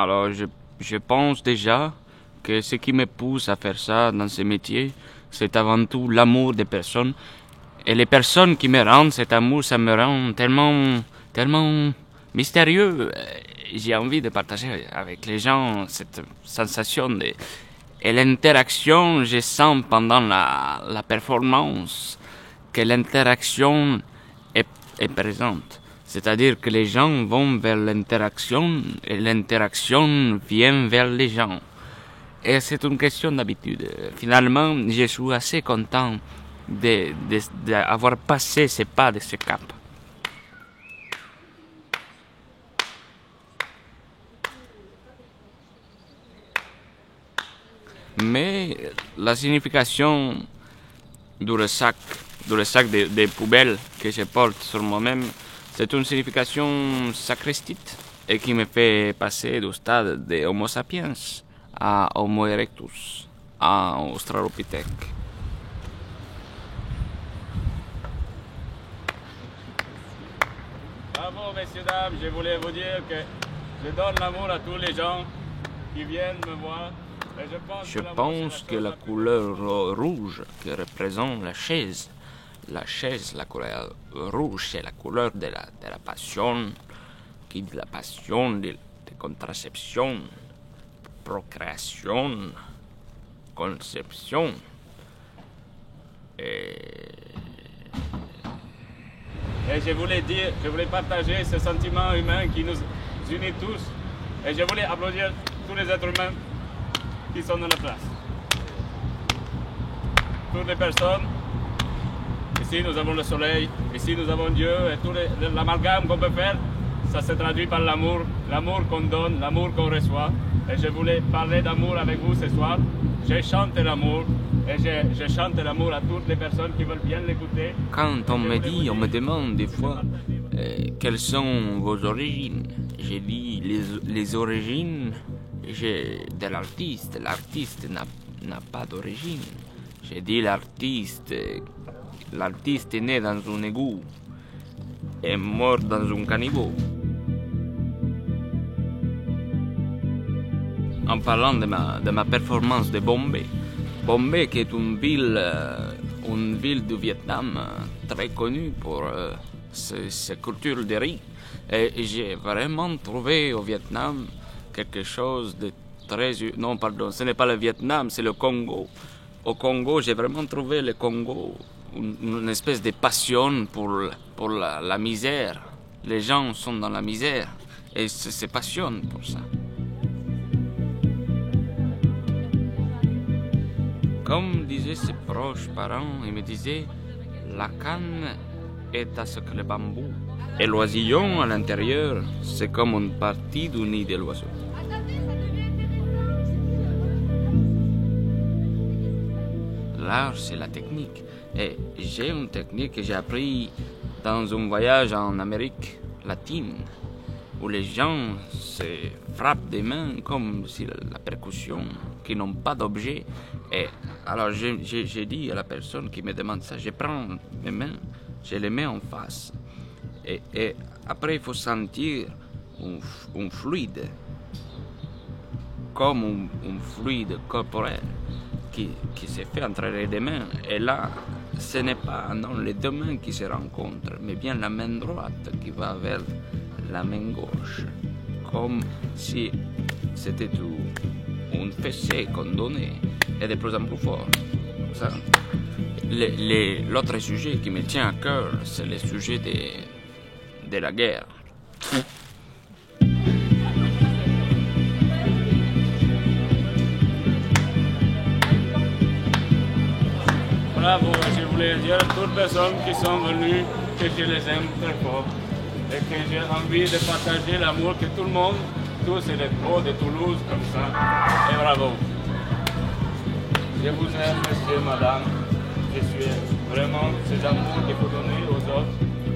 Alors, je pense déjà que ce qui me pousse à faire ça dans ce métier, c'est avant tout l'amour des personnes. Et les personnes qui me rendent cet amour, ça me rend tellement mystérieux. J'ai envie de partager avec les gens cette sensation de... Et l'interaction, je sens pendant la performance que l'interaction est présente. C'est-à-dire que les gens vont vers l'interaction et l'interaction vient vers les gens. Et c'est une question d'habitude. Finalement, je suis assez content d'avoir passé ces pas de ce cap. Mais la signification du sac de poubelles que je porte sur moi-même, c'est une signification sacrestite et qui me fait passer du stade de Homo sapiens à Homo erectus, à Australopithèque. Bravo, messieurs, dames, je voulais vous dire que je donne l'amour à tous les gens qui viennent me voir. Je pense que la couleur rouge qui représente la couleur rouge, c'est la couleur de la passion, de la passion, de contraception, procréation, conception. Et je voulais partager ce sentiment humain qui nous unit tous. Et je voulais applaudir tous les êtres humains qui sont dans la place. Toutes les personnes. Ici, nous avons le soleil. Ici, nous avons Dieu. Et tout l'amalgame qu'on peut faire, ça se traduit par l'amour. L'amour qu'on donne, l'amour qu'on reçoit. Et je voulais parler d'amour avec vous ce soir. Je chante l'amour. Et je chante l'amour à toutes les personnes qui veulent bien l'écouter. Quand on me demande des fois quelles sont vos origines, j'ai dit les origines de l'artiste. L'artiste n'a pas d'origine. J'ai dit l'artiste est né dans un égout et mort dans un caniveau. En parlant de ma performance de Bombay. Bombay qui est une ville du Vietnam très connue pour sa culture de riz. Et j'ai vraiment trouvé au Vietnam quelque chose de très... Non, pardon, ce n'est pas le Vietnam, c'est le Congo. Au Congo, j'ai vraiment trouvé le Congo une espèce de passion pour la misère. Les gens sont dans la misère et se passionnent pour ça. Comme disaient ses proches parents, ils me disaient la canne est à ce que le bambou. Et l'oisillon à l'intérieur, c'est comme une partie du nid de l'oiseau. L'art, c'est la technique. Et j'ai une technique que j'ai appris dans un voyage en Amérique latine, où les gens se frappent des mains comme si la percussion, qui n'ont pas d'objet. Et alors j'ai dit à la personne qui me demande ça, je prends mes mains, je les mets en face. Et après, il faut sentir un fluide, comme un fluide corporel qui se fait entre les deux mains. Et là, ce n'est pas les deux mains qui se rencontrent, mais bien la main droite qui va vers la main gauche, comme si c'était un fessé qu'on donnait, et de plus en plus fort. Ça. L'autre sujet qui me tient à cœur, c'est le sujet de la guerre. Bravo, je voulais dire à toutes les personnes qui sont venues que je les aime très fort et que j'ai envie de partager l'amour que tout le monde, tous les pros de Toulouse comme ça. Et bravo. Je vous aime, monsieur, madame. Je suis vraiment ces amours qu'il faut donner aux autres.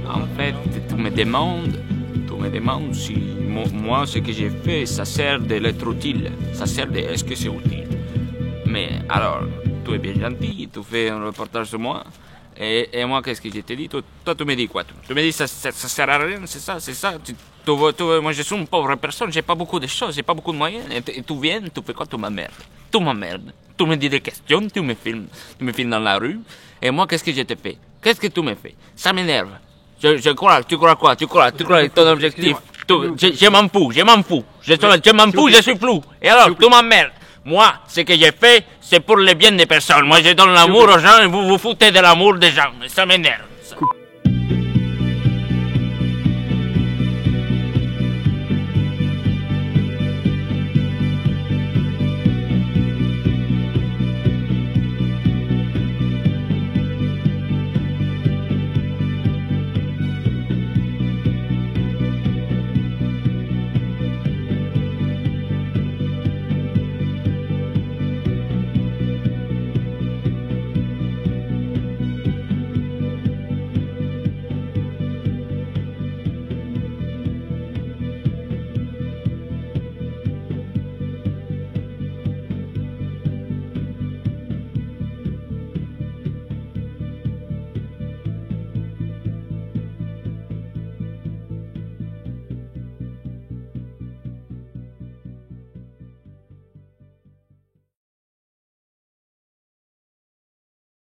En fait, tu me demandes si moi, ce que j'ai fait, ça sert d'être utile. Ça sert de est-ce que c'est utile. Mais alors, tu es bien gentil, tu fais un reportage sur moi, Et moi, qu'est-ce que je te dis? Toi, tu me dis quoi? Tu me dis, ça sert à rien, c'est ça. Moi, je suis une pauvre personne, j'ai pas beaucoup de choses, j'ai pas beaucoup de moyens. Et tu viens, tu fais quoi? Tu m'emmerdes. Tu me dis des questions, tu me filmes dans la rue. Et moi, qu'est-ce que je te fais? Qu'est-ce que tu me fais? Ça m'énerve. Je crois, tu crois quoi? Tu crois ton objectif? Je m'en fous. Je m'en fous, je suis flou. Et alors, tu m'emmerdes. Moi, ce que j'ai fait, c'est pour le bien des personnes. Moi, je donne l'amour aux gens et vous vous foutez de l'amour des gens. Ça m'énerve.